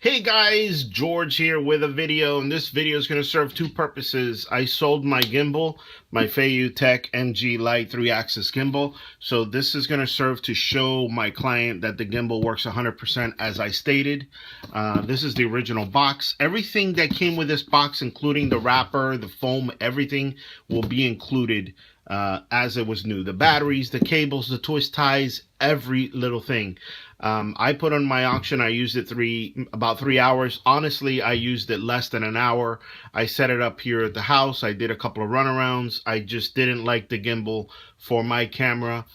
Hey guys, George here with a video, and this video is going to serve two purposes. I sold my gimbal, my Feiyutech MG LITE 3-axis gimbal, so this is going to serve to show my client that the gimbal works 100% as I stated. This is the original box. Everything that came with this box, including the wrapper, the foam, everything will be included as it was new. The batteries, the cables, the twist ties, every little thing. I put on my auction, I used it about 3 hours. Honestly, I used it less than an hour. I set it up here at the house. I did a couple of runarounds. I just didn't like the gimbal for my camera.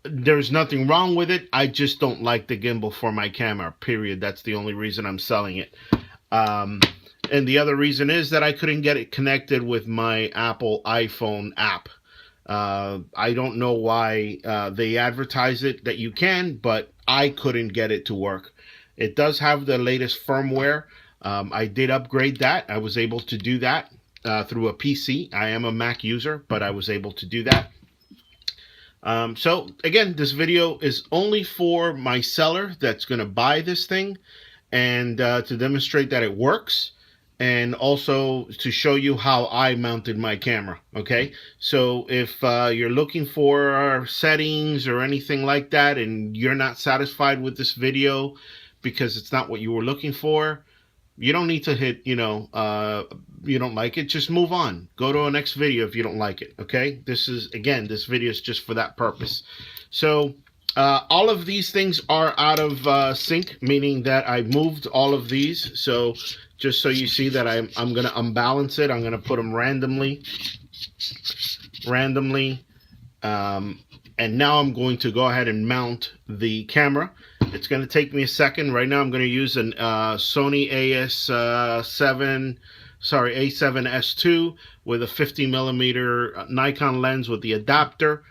There's nothing wrong with it. I just don't like the gimbal for my camera, period. That's the only reason I'm selling it. And the other reason is that I couldn't get it connected with my Apple iPhone app. I don't know why they advertise it that you can, but I couldn't get it to work. It does have the latest firmware. I did upgrade that. I was able to do that through a PC. I am a Mac user, but I was able to do that. So again, this video is only for my seller that's going to buy this thing, and to demonstrate that it works, and also to show you how I mounted my camera. Okay, so if you're looking for settings or anything like that and you're not satisfied with this video because it's not what you were looking for, you don't need to hit, you don't like it, just move on. Go to a next video if you don't like it. Okay, this video is just for that purpose. So all of these things are out of sync, meaning that I moved all of these. So just so you see that I'm going to unbalance it, I'm going to put them randomly. And now I'm going to go ahead and mount the camera. It's going to take me a second. Right now I'm going to use an Sony a7S II with a 50mm Nikon lens with the adapter.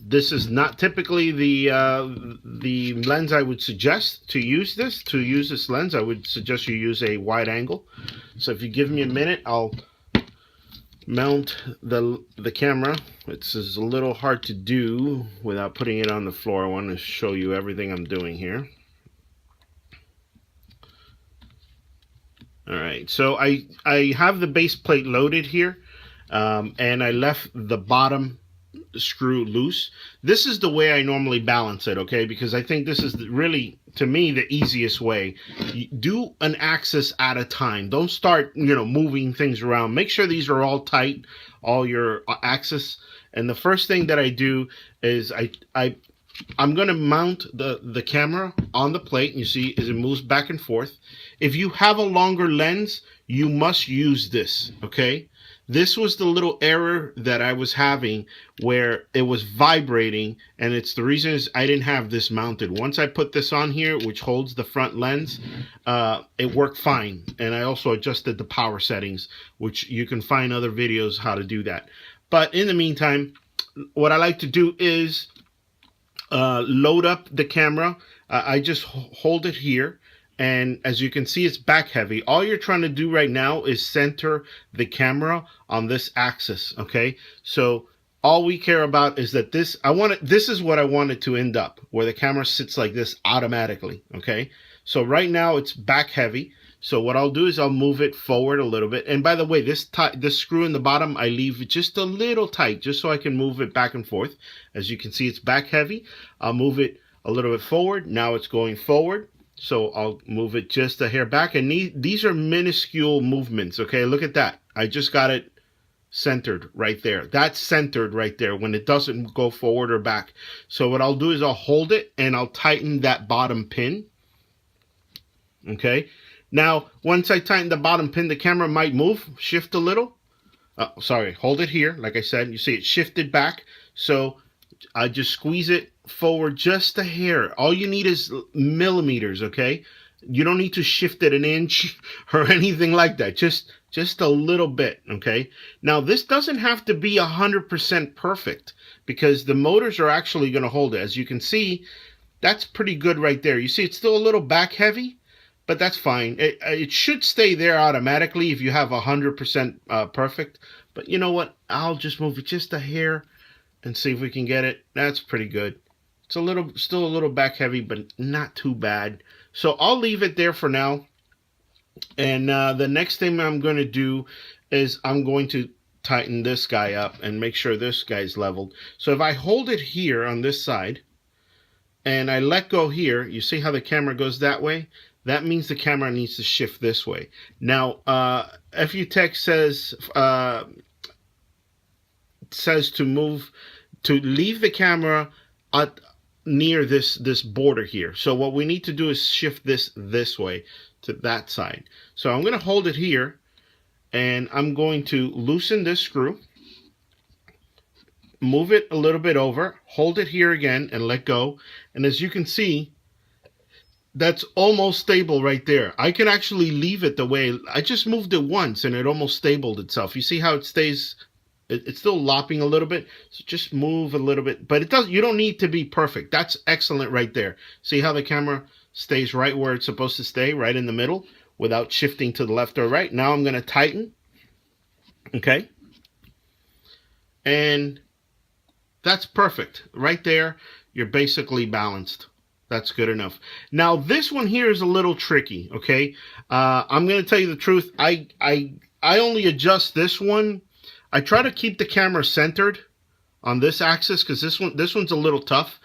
This is not typically the lens I would suggest to use this. To use this lens, I would suggest you use a wide angle. So if you give me a minute, I'll mount the camera. It's a little hard to do without putting it on the floor. I want to show you everything I'm doing here. All right, so I have the base plate loaded here, and I left the bottom screw loose. This is the way I normally balance it, okay? Because I think this is really, to me, the easiest way. You do an axis at a time. Don't start, moving things around. Make sure these are all tight, all your axis. And the first thing that I do is I'm going to mount the camera on the plate. You see as it moves back and forth. If you have a longer lens, you must use this, okay? This was the little error that I was having where it was vibrating, and it's the reason is I didn't have this mounted. Once I put this on here, which holds the front lens, it worked fine. And I also adjusted the power settings, which you can find other videos how to do that. But in the meantime, what I like to do is load up the camera. I just hold it here. And as you can see, it's back heavy. All you're trying to do right now is center the camera on this axis, okay? So all we care about is that this is what I want it to end up, where the camera sits like this automatically, okay? So right now it's back heavy. So what I'll do is I'll move it forward a little bit. And by the way, this screw in the bottom, I leave it just a little tight, just so I can move it back and forth. As you can see, it's back heavy. I'll move it a little bit forward. Now it's going forward. So I'll move it just a hair back, and these are minuscule movements, okay? Look at that. I just got it centered right there. That's centered right there when it doesn't go forward or back. So what I'll do is I'll hold it, and I'll tighten that bottom pin, okay? Now, once I tighten the bottom pin, the camera might move, shift a little. Sorry, hold it here. Like I said, you see it shifted back. So I just squeeze it forward just a hair. All you need is millimeters, okay? You don't need to shift it an inch or anything like that. Just a little bit, okay? Now, this doesn't have to be 100% perfect because the motors are actually going to hold it. As you can see, that's pretty good right there. You see, it's still a little back heavy, but that's fine. It should stay there automatically if you have 100% perfect. But you know what? I'll just move it just a hair and see if we can get it. That's pretty good. It's still a little back heavy, but not too bad. So I'll leave it there for now. And the next thing I'm going to do is I'm going to tighten this guy up and make sure this guy's leveled. So if I hold it here on this side and I let go here, you see how the camera goes that way? That means the camera needs to shift this way. Now, Feiyutech says to leave the camera near this border here. So what we need to do is shift this way to that side. So I'm going to hold it here, and I'm going to loosen this screw, move it a little bit over, hold it here again, and let go. And as you can see, that's almost stable right there. I can actually leave it the way I just moved it once, and it almost stabled itself. You see how it stays? It's still lopping a little bit, so just move a little bit. But it does. You don't need to be perfect. That's excellent right there. See how the camera stays right where it's supposed to stay, right in the middle, without shifting to the left or right. Now I'm going to tighten. Okay. And that's perfect. Right there, you're basically balanced. That's good enough. Now this one here is a little tricky. Okay. I'm going to tell you the truth. I only adjust this one. I try to keep the camera centered on this axis because this one's a little tough.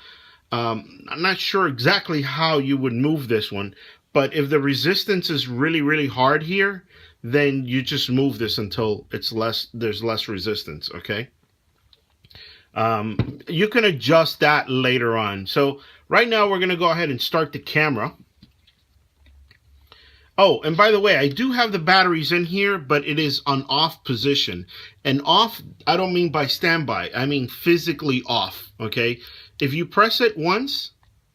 I'm not sure exactly how you would move this one, but if the resistance is really, really hard here, then you just move this until there's less resistance, okay? You can adjust that later on. So right now we're going to go ahead and start the camera. Oh, and by the way, I do have the batteries in here, but it is on off position. And off, I don't mean by standby. I mean physically off, okay? If you press it once,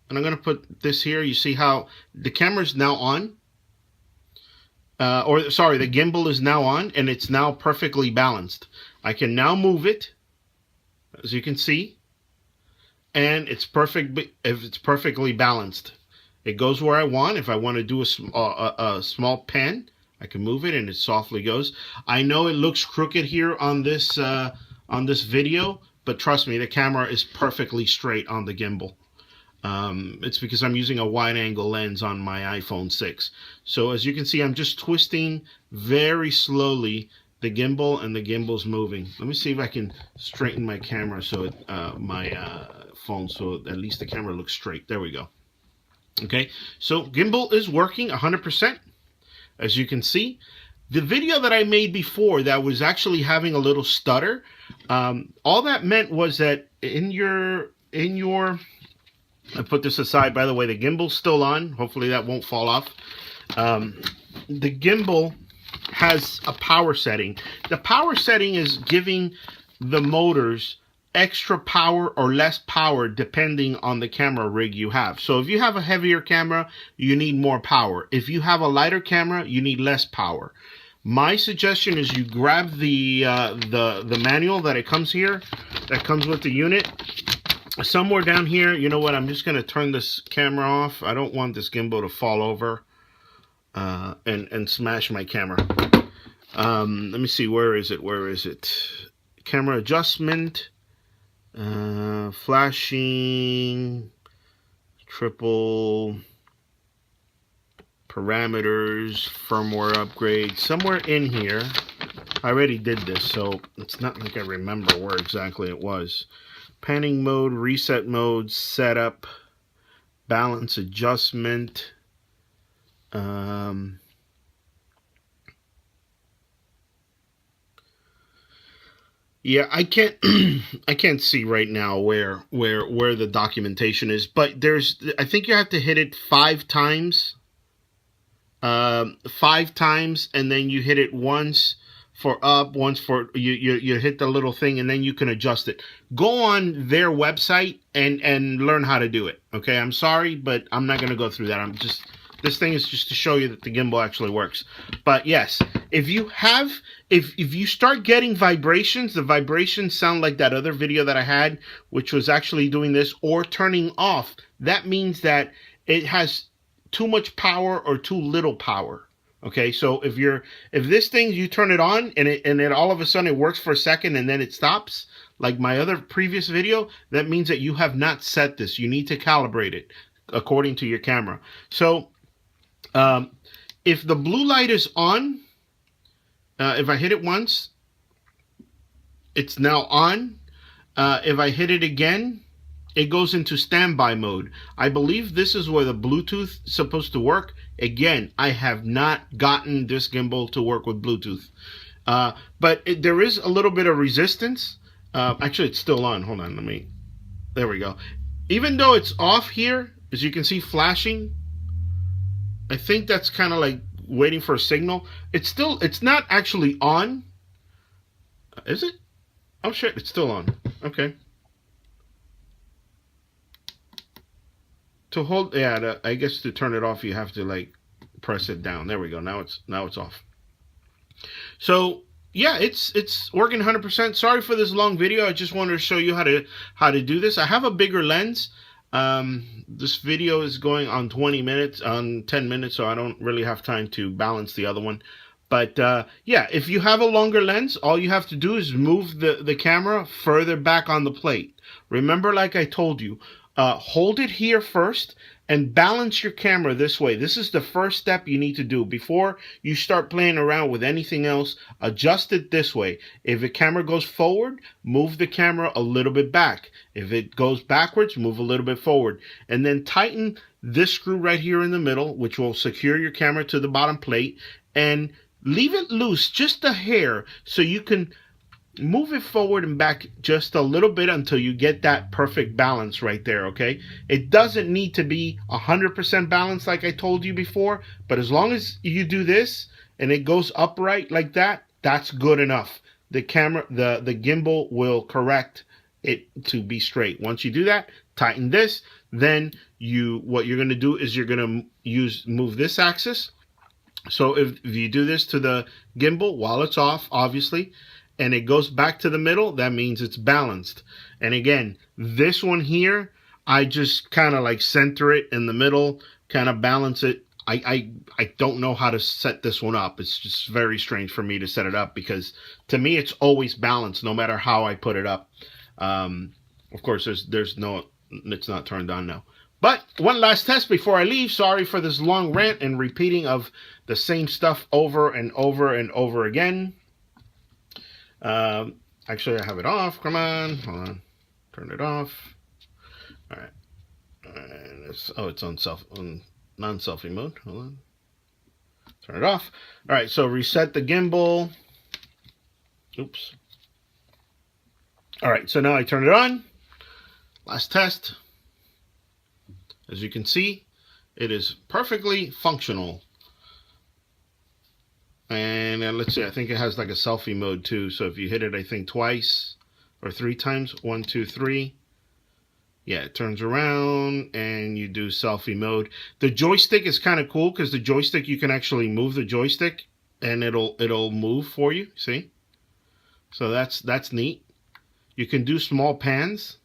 and I'm going to put this here, you see how the camera is now on. The gimbal is now on, and it's now perfectly balanced. I can now move it, as you can see, and it's perfectly balanced. It goes where I want. If I want to do a small pan, I can move it and it softly goes. I know it looks crooked here on this video, but trust me, the camera is perfectly straight on the gimbal. It's because I'm using a wide angle lens on my iPhone 6. So as you can see, I'm just twisting very slowly the gimbal, and the gimbal's moving. Let me see if I can straighten my camera so my phone, so at least the camera looks straight. There we go. Okay, so gimbal is working 100%, as you can see. The video that I made before that was actually having a little stutter, all that meant was that in your, I put this aside, by the way, the gimbal's still on. Hopefully that won't fall off. The gimbal has a power setting. The power setting is giving the motors extra power or less power depending on the camera rig you have. So if you have a heavier camera, you need more power. If you have a lighter camera, you need less power. My suggestion is you grab the manual that comes with the unit. Somewhere down here, you know what, I'm just going to turn this camera off. I don't want this gimbal to fall over and smash my camera. Let me see, where is it? Camera adjustment. Flashing, triple, parameters, firmware upgrade, somewhere in here. I already did this, so it's not like I remember where exactly it was. Panning mode, reset mode, setup, balance adjustment. Yeah, I can't see right now where the documentation is, but I think you have to hit it 5 times. 5 times, and then you hit it once for up, once for you hit the little thing, and then you can adjust it. Go on their website and learn how to do it. Okay, I'm sorry, but I'm not going to go through that. This thing is just to show you that the gimbal actually works. But yes, if you start getting vibrations, the vibrations sound like that other video that I had, which was actually doing this, or turning off, that means that it has too much power or too little power. Okay, so if this thing, you turn it on and it all of a sudden it works for a second and then it stops, like my other previous video, that means that you have not set this. You need to calibrate it according to your camera. So If the blue light is on, if I hit it once, it's now on. If I hit it again, it goes into standby mode. I believe this is where the Bluetooth is supposed to work. Again, I have not gotten this gimbal to work with Bluetooth. But there is a little bit of resistance. Actually, it's still on. Hold on, there we go. Even though it's off here, as you can see flashing, I think that's kind of like waiting for a signal. It's not actually on. Is it? Oh shit, it's still on. Okay. To hold, yeah, I guess to turn it off, you have to like press it down. There we go. Now it's off. So yeah, it's working 100%. Sorry for this long video. I just wanted to show you how to do this. I have a bigger lens. This video is going on 10 minutes, so I don't really have time to balance the other one. But yeah, if you have a longer lens, all you have to do is move the camera further back on the plate. Remember, like I told you, hold it here first and balance your camera this way. This is the first step you need to do. Before you start playing around with anything else, adjust it this way. If the camera goes forward, move the camera a little bit back. If it goes backwards, move a little bit forward. And then tighten this screw right here in the middle, which will secure your camera to the bottom plate, and leave it loose just a hair so you can move it forward and back just a little bit until you get that perfect balance right there, okay? It doesn't need to be 100% balanced like I told you before, but as long as you do this and it goes upright like that, that's good enough. The camera, the gimbal will correct it to be straight. Once you do that, tighten this, then what you're going to do is you're going to move this axis. So if you do this to the gimbal while it's off, obviously, and it goes back to the middle, that means it's balanced. And again, this one here, I just kind of like center it in the middle, kind of balance it. I don't know how to set this one up. It's just very strange for me to set it up because to me it's always balanced no matter how I put it up. Of course, there's no, it's not turned on now. But one last test before I leave. Sorry for this long rant and repeating of the same stuff over and over and over again. Actually, I have it off. Come on, hold on. Turn it off. All right. And it's on non-selfie mode. Hold on. Turn it off. All right. So reset the gimbal. Oops. All right. So now I turn it on. Last test. As you can see, it is perfectly functional. And let's see, I think it has like a selfie mode too. So if you hit it, I think twice or 3 times, 1, 2, 3. Yeah, it turns around and you do selfie mode. The joystick is kind of cool because the joystick, you can actually move the joystick and it'll move for you. See? So that's neat. You can do small pans.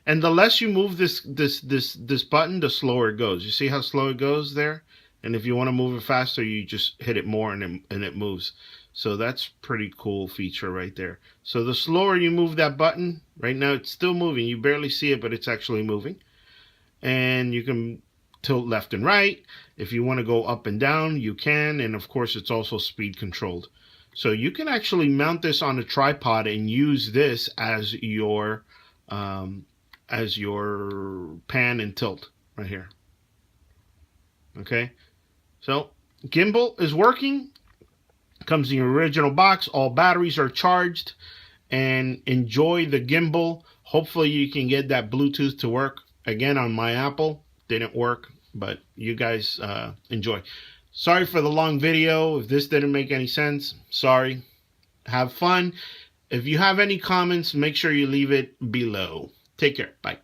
And the less you move this button, the slower it goes. You see how slow it goes there? And if you want to move it faster, you just hit it more and it moves. So that's pretty cool feature right there. So the slower you move that button, right now it's still moving. You barely see it, but it's actually moving. And you can tilt left and right. If you want to go up and down, you can. And of course, it's also speed controlled. So you can actually mount this on a tripod and use this as your pan and tilt right here. Okay. So gimbal is working. Comes in your original box. All batteries are charged. And enjoy the gimbal. Hopefully you can get that Bluetooth to work. Again, on my Apple, didn't work. But you guys enjoy. Sorry for the long video. If this didn't make any sense, sorry. Have fun. If you have any comments, make sure you leave it below. Take care. Bye.